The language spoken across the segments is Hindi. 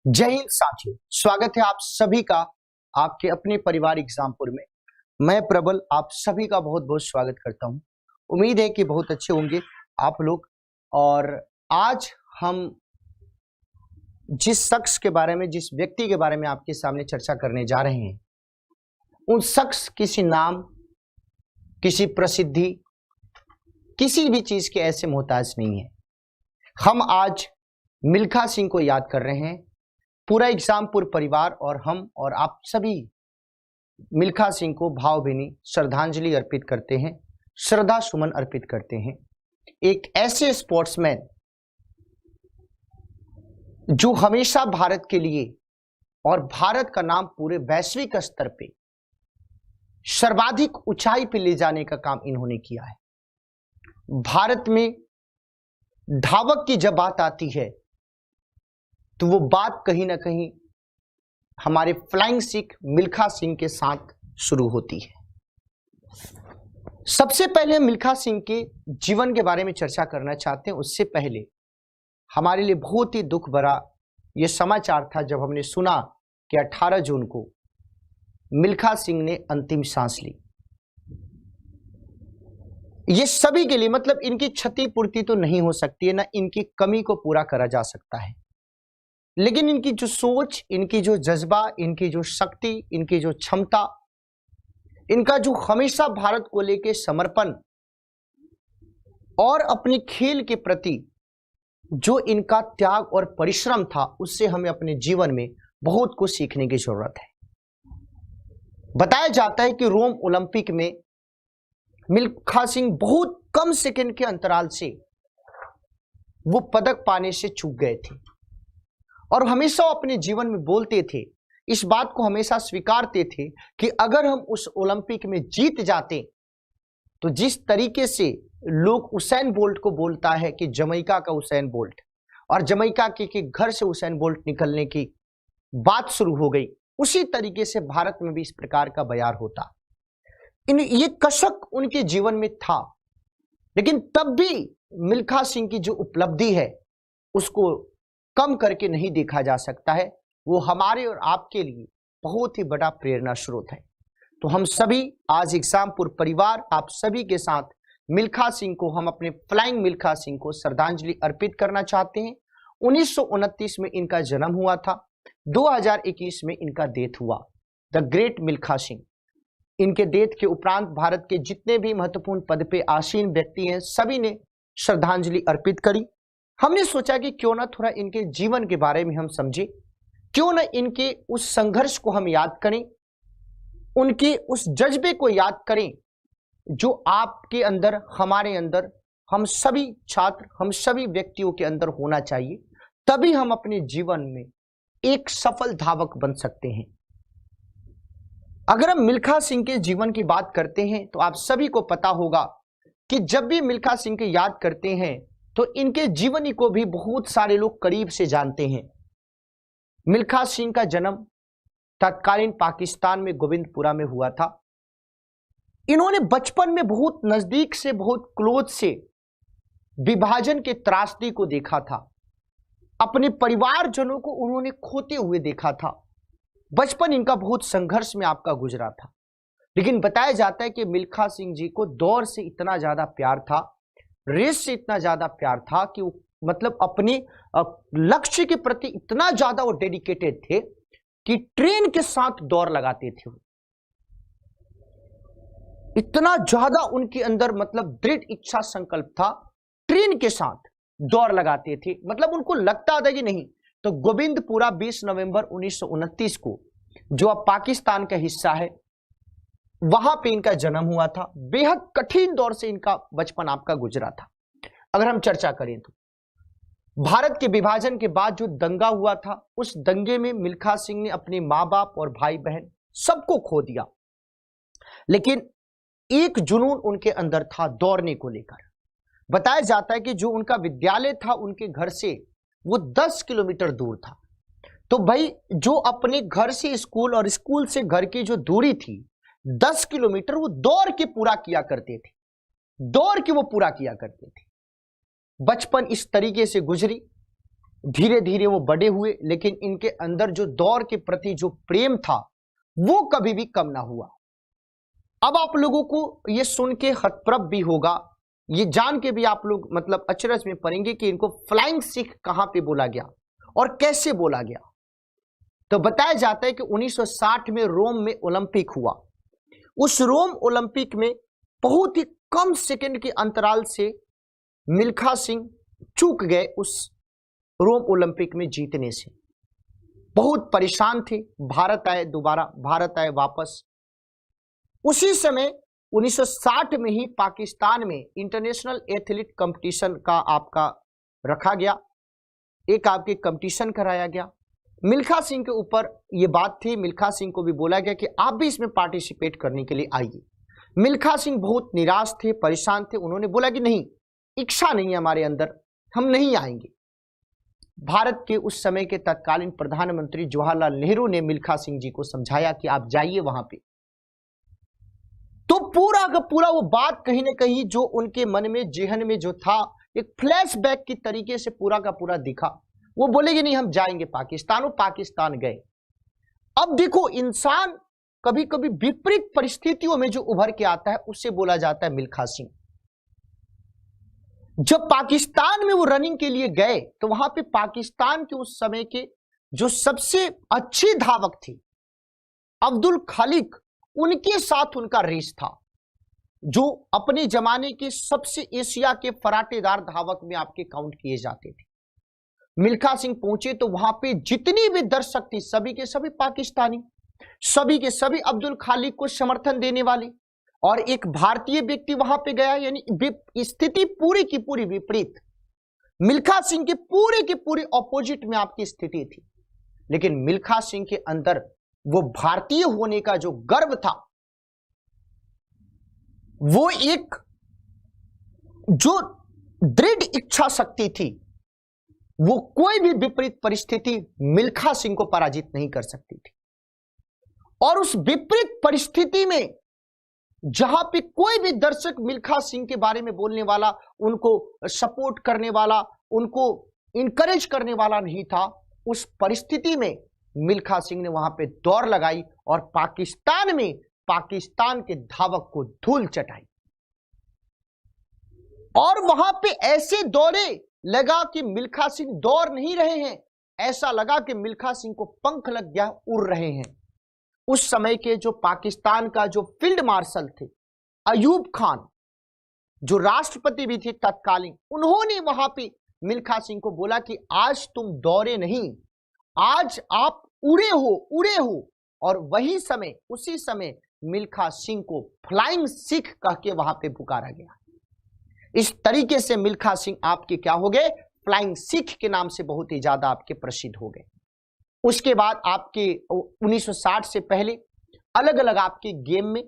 जय हिंद साथियों, स्वागत है आप सभी का आपके अपने परिवार एग्जामपुर में। मैं प्रबल आप सभी का बहुत बहुत स्वागत करता हूं। उम्मीद है कि बहुत अच्छे होंगे आप लोग। और आज हम जिस शख्स के बारे में, जिस व्यक्ति के बारे में आपके सामने चर्चा करने जा रहे हैं, उन शख्स किसी नाम, किसी प्रसिद्धि, किसी भी चीज के ऐसे मोहताज नहीं है। हम आज मिल्खा सिंह को याद कर रहे हैं। पूरा एग्जामपुर परिवार और हम और आप सभी मिल्खा सिंह को भावभीनी श्रद्धांजलि अर्पित करते हैं, श्रद्धा सुमन अर्पित करते हैं। एक ऐसे स्पोर्ट्समैन जो हमेशा भारत के लिए और भारत का नाम पूरे वैश्विक स्तर पे सर्वाधिक ऊंचाई पे ले जाने का काम इन्होंने किया है। भारत में धावक की जब बात आती है तो वो बात कहीं ना कहीं हमारे फ्लाइंग सिख मिल्खा सिंह के साथ शुरू होती है। सबसे पहले मिल्खा सिंह के जीवन के बारे में चर्चा करना चाहते हैं। उससे पहले हमारे लिए बहुत ही दुख भरा यह समाचार था जब हमने सुना कि 18 जून को मिल्खा सिंह ने अंतिम सांस ली। ये सभी के लिए, मतलब इनकी क्षतिपूर्ति तो नहीं हो सकती है, ना इनकी कमी को पूरा करा जा सकता है, लेकिन इनकी जो सोच, इनकी जो जज्बा, इनकी जो शक्ति, इनकी जो क्षमता, इनका जो हमेशा भारत को लेके समर्पण और अपने खेल के प्रति जो इनका त्याग और परिश्रम था, उससे हमें अपने जीवन में बहुत कुछ सीखने की जरूरत है। बताया जाता है कि रोम ओलंपिक में मिल्खा सिंह बहुत कम सेकंड के अंतराल से वो पदक पाने से चूक गए थे और हमेशा अपने जीवन में बोलते थे, इस बात को हमेशा स्वीकारते थे कि अगर हम उस ओलंपिक में जीत जाते तो जिस तरीके से लोग उसैन बोल्ट को बोलता है कि जमैका का उसैन बोल्ट, और जमैका के घर से उसैन बोल्ट निकलने की बात शुरू हो गई, उसी तरीके से भारत में भी इस प्रकार का बयार होता। ये कसक उनके जीवन में था, लेकिन तब भी मिल्खा सिंह की जो उपलब्धि है उसको कम करके नहीं देखा जा सकता है। वो हमारे और आपके लिए बहुत ही बड़ा प्रेरणा स्रोत है। तो हम सभी आज एग्जामपुर परिवार आप सभी के साथ मिल्खा सिंह को, हम अपने फ्लाइंग मिल्खा सिंह को श्रद्धांजलि अर्पित करना चाहते हैं। 1929 में इनका जन्म हुआ था, 2021 में इनका डेथ हुआ। The great Milkha Singh. इनके डेथ के उपरांत भारत के जितने भी महत्वपूर्ण पद पे आसीन व्यक्ति हैं, सभी ने श्रद्धांजलि अर्पित करी। हमने सोचा कि क्यों ना थोड़ा इनके जीवन के बारे में हम समझें, क्यों ना इनके उस संघर्ष को हम याद करें, उनके उस जज्बे को याद करें जो आपके अंदर, हमारे अंदर, हम सभी छात्र, हम सभी व्यक्तियों के अंदर होना चाहिए। तभी हम अपने जीवन में एक सफल धावक बन सकते हैं। अगर हम मिल्खा सिंह के जीवन की बात करते हैं तो आप सभी को पता होगा कि जब भी मिल्खा सिंह को याद करते हैं तो इनके जीवनी को भी बहुत सारे लोग करीब से जानते हैं। मिल्खा सिंह का जन्म तत्कालीन पाकिस्तान में गोविंदपुरा में हुआ था। इन्होंने बचपन में बहुत नजदीक से, बहुत क्लोज से विभाजन के त्रासदी को देखा था। अपने परिवारजनों को उन्होंने खोते हुए देखा था। बचपन इनका बहुत संघर्ष में आपका गुजरा था। लेकिन बताया जाता है कि मिल्खा सिंह जी को दौड़ से इतना ज्यादा प्यार था, रेस से इतना ज्यादा प्यार था कि वो मतलब अपने लक्ष्य के प्रति इतना ज्यादा वो डेडिकेटेड थे कि ट्रेन के साथ दौड़ लगाते थे। इतना ज्यादा उनके अंदर मतलब दृढ़ इच्छा संकल्प था, ट्रेन के साथ दौड़ लगाते थे। मतलब उनको लगता था कि नहीं तो गोविंदपुरा 20 नवंबर 1929 को, जो अब पाकिस्तान का हिस्सा है, वहां पे इनका जन्म हुआ था। बेहद कठिन दौर से इनका बचपन आपका गुजरा था। अगर हम चर्चा करें तो भारत के विभाजन के बाद जो दंगा हुआ था, उस दंगे में मिल्खा सिंह ने अपने मां बाप और भाई बहन सबको खो दिया, लेकिन एक जुनून उनके अंदर था दौड़ने को लेकर। बताया जाता है कि जो उनका विद्यालय था उनके घर से वो 10 किलोमीटर दूर था। तो भाई जो अपने घर से स्कूल और स्कूल से घर की जो दूरी थी 10 किलोमीटर, वो दौड़ के पूरा किया करते थे, दौड़ के वो पूरा किया करते थे। बचपन इस तरीके से गुजरी। धीरे धीरे वो बड़े हुए, लेकिन इनके अंदर जो दौड़ के प्रति जो प्रेम था वो कभी भी कम ना हुआ। अब आप लोगों को ये सुन के हतप्रभ भी होगा, ये जान के भी आप लोग मतलब अचरज में पड़ेंगे कि इनको फ्लाइंग सिख कहां पे बोला गया और कैसे बोला गया। तो बताया जाता है कि 1960 में रोम में ओलंपिक हुआ। उस रोम ओलंपिक में बहुत ही कम सेकंड के अंतराल से मिल्खा सिंह चूक गए उस रोम ओलंपिक में जीतने से। बहुत परेशान थे, भारत आए, दोबारा भारत आए वापस। उसी समय 1960 में ही पाकिस्तान में इंटरनेशनल एथलीट कंपटीशन का आपका रखा गया, एक आपके कंपटीशन कराया गया। मिल्खा सिंह के ऊपर ये बात थी, मिल्खा सिंह को भी बोला गया कि आप भी इसमें पार्टिसिपेट करने के लिए आइए। मिल्खा सिंह बहुत निराश थे, परेशान थे। उन्होंने बोला कि नहीं, इच्छा नहीं है हमारे अंदर, हम नहीं आएंगे। भारत के उस समय के तत्कालीन प्रधानमंत्री जवाहरलाल नेहरू ने मिल्खा सिंह जी को समझाया कि आप जाइए वहां पे। तो पूरा का पूरा वो बात कहीं ना कहीं जो उनके मन में, जेहन में जो था, एक फ्लैशबैक की तरीके से पूरा का पूरा दिखा। वो बोले कि नहीं, हम जाएंगे पाकिस्तान। वो पाकिस्तान गए। अब देखो, इंसान कभी कभी विपरीत परिस्थितियों में जो उभर के आता है उससे बोला जाता है मिल्खा सिंह। जब पाकिस्तान में वो रनिंग के लिए गए तो वहां पे पाकिस्तान के उस समय के जो सबसे अच्छे धावक थे अब्दुल खालिक, उनके साथ उनका रेस था, जो अपने जमाने के सबसे एशिया के फराटेदार धावक में आपके काउंट किए जाते थे। मिल्खा सिंह पहुंचे तो वहां पे जितनी भी दर्शक थी सभी के सभी पाकिस्तानी, सभी के सभी अब्दुल खालिक को समर्थन देने वाले, और एक भारतीय व्यक्ति वहां पे गया, यानी स्थिति पूरी की पूरी विपरीत। मिल्खा सिंह के पूरे ऑपोजिट में आपकी स्थिति थी। लेकिन मिल्खा सिंह के अंदर वो भारतीय होने का जो गर्व था, वो एक जो दृढ़ इच्छा शक्ति थी, वो कोई भी विपरीत परिस्थिति मिल्खा सिंह को पराजित नहीं कर सकती थी। और उस विपरीत परिस्थिति में जहां पे कोई भी दर्शक मिल्खा सिंह के बारे में बोलने वाला, उनको सपोर्ट करने वाला, उनको इनकरेज करने वाला नहीं था, उस परिस्थिति में मिल्खा सिंह ने वहां पे दौड़ लगाई और पाकिस्तान में पाकिस्तान के धावक को धूल चटाई। और वहां पे ऐसे दौड़े, लगा कि मिल्खा सिंह दौड़ नहीं रहे हैं, ऐसा लगा कि मिल्खा सिंह को पंख लग गया, उड़ रहे हैं। उस समय के जो पाकिस्तान का जो फील्ड मार्शल थे अयूब खान, जो राष्ट्रपति भी थे तत्कालीन, उन्होंने वहां पे मिल्खा सिंह को बोला कि आज तुम दौड़े नहीं, आज आप उड़े हो। और वही समय, उसी समय मिल्खा सिंह को फ्लाइंग सिख कह के वहां पे पुकारा गया। इस तरीके से मिल्खा सिंह आपके क्या हो गए, फ्लाइंग सिख के नाम से बहुत ही ज्यादा आपके प्रसिद्ध हो गए। उसके बाद आपके 1960 से पहले अलग अलग आपके गेम में,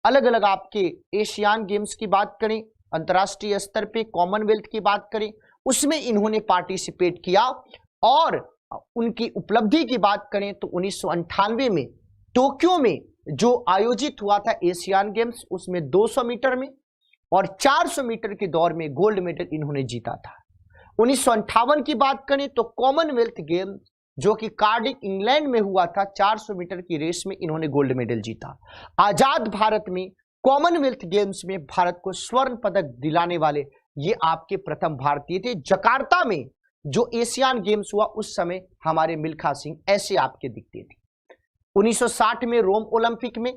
अलग अलग आपके एशियान गेम्स की बात करें, अंतर्राष्ट्रीय स्तर पे कॉमनवेल्थ की बात करें, उसमें इन्होंने पार्टिसिपेट किया। और उनकी उपलब्धि की बात करें तो 1998 में टोक्यो में जो आयोजित हुआ था एशियान गेम्स, उसमें 200 मीटर में और 400 मीटर की दौड़ में गोल्ड मेडल इन्होंने जीता था। 1958 की बात करें तो कॉमनवेल्थ गेम जो कि कार्डिफ इंग्लैंड में हुआ था, 400 मीटर की रेस में इन्होंने गोल्ड मेडल जीता। आजाद भारत में कॉमनवेल्थ गेम्स में भारत को स्वर्ण पदक दिलाने वाले ये आपके प्रथम भारतीय थे। जकार्ता में जो एशियान गेम्स हुआ उस समय हमारे मिल्खा सिंह ऐसे आपके दिखते थे। 1960 में रोम ओलंपिक में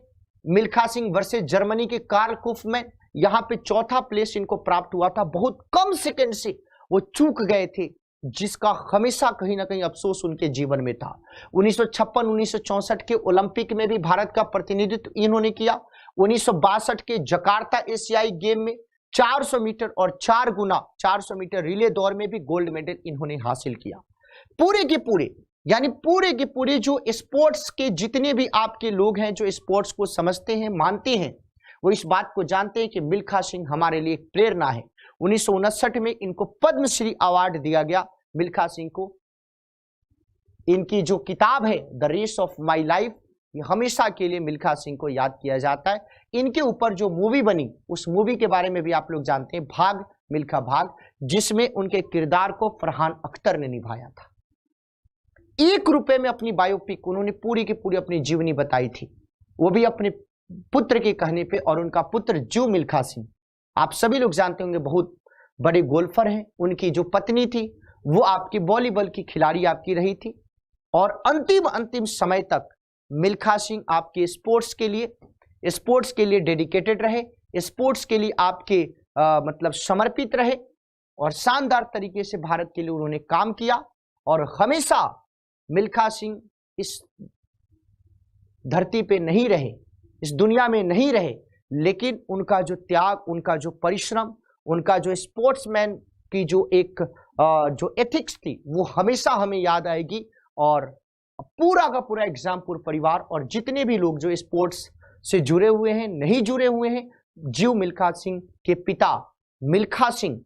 मिल्खा सिंह वर्सेस जर्मनी के कार्लकुफ में यहाँ पे चौथा प्लेस इनको प्राप्त हुआ था। बहुत कम सेकंड से वो चूक गए थे, जिसका हमेशा कहीं ना कहीं अफसोस उनके जीवन में था। 1956-1964 के ओलंपिक में भी भारत का प्रतिनिधित्व इन्होंने किया। 1962 के जकार्ता एशियाई गेम में 400 मीटर और 4 गुना 400 मीटर रिले दौड़ में भी गोल्ड मेडल इन्होंने हासिल किया। पूरे के पूरे, यानी पूरे के पूरे जो स्पोर्ट्स के जितने भी आपके लोग हैं, जो स्पोर्ट्स को समझते हैं, मानते हैं, वो इस बात को जानते हैं कि मिल्खा सिंह हमारे लिए प्रेरणा है। 1959 में इनको पद्मश्री अवार्ड दिया गया मिल्खा सिंह को। इनकी जो किताब है the race of my life, ये हमेशा के लिए मिल्खा सिंह को याद किया जाता है। इनके ऊपर जो मूवी बनी, उस मूवी के बारे में भी आप लोग जानते हैं, भाग मिल्खा भाग, जिसमें उनके किरदार को फरहान अख्तर ने निभाया था। 1 रुपए में अपनी बायोपिक उन्होंने पूरी की पूरी अपनी जीवनी बताई थी, वो भी अपने पुत्र के कहने पे। और उनका पुत्र जो मिल्खा सिंह, आप सभी लोग जानते होंगे, बहुत बड़े गोल्फर हैं। उनकी जो पत्नी थी वो आपकी वॉलीबॉल की खिलाड़ी आपकी रही थी। और अंतिम समय तक मिल्खा सिंह आपके स्पोर्ट्स के लिए डेडिकेटेड रहे, स्पोर्ट्स के लिए आपके मतलब समर्पित रहे और शानदार तरीके से भारत के लिए उन्होंने काम किया। और हमेशा मिल्खा सिंह इस धरती पे नहीं रहे, इस दुनिया में नहीं रहे, लेकिन उनका जो त्याग, उनका जो परिश्रम, उनका जो स्पोर्ट्समैन की जो एक जो एथिक्स थी, वो हमेशा हमें याद आएगी। और पूरा का पूरा एग्जामपुर परिवार और जितने भी लोग जो स्पोर्ट्स से जुड़े हुए हैं, नहीं जुड़े हुए हैं, जीव मिल्खा सिंह के पिता मिल्खा सिंह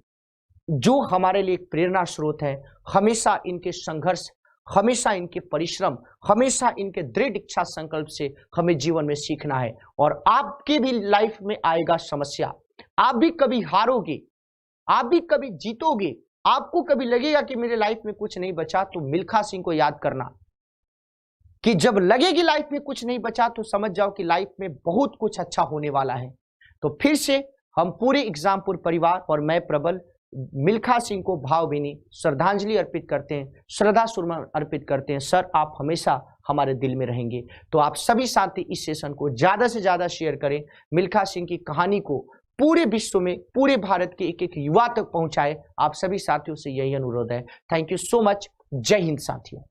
जो हमारे लिए एक प्रेरणा स्रोत है। हमेशा इनके संघर्ष, हमेशा इनके परिश्रम, हमेशा इनके दृढ़ इच्छा संकल्प से हमें जीवन में सीखना है। और आपकी भी लाइफ में आएगा समस्या, आप भी कभी हारोगे, आप भी कभी जीतोगे, आपको कभी लगेगा कि मेरे लाइफ में कुछ नहीं बचा, तो मिल्खा सिंह को याद करना कि जब लगेगी लाइफ में कुछ नहीं बचा तो समझ जाओ कि लाइफ में बहुत कुछ अच्छा होने वाला है। तो फिर से हम पूरे एग्जामपुर परिवार और मैं प्रबल मिल्खा सिंह को भावभीनी श्रद्धांजलि अर्पित करते हैं, श्रद्धा सुमन अर्पित करते हैं। सर, आप हमेशा हमारे दिल में रहेंगे। तो आप सभी साथी इस सेशन को ज़्यादा से ज़्यादा शेयर करें, मिल्खा सिंह की कहानी को पूरे विश्व में, पूरे भारत के एक एक युवा तक पहुंचाए। आप सभी साथियों से यही अनुरोध है। Thank you so much. जय हिंद साथियों।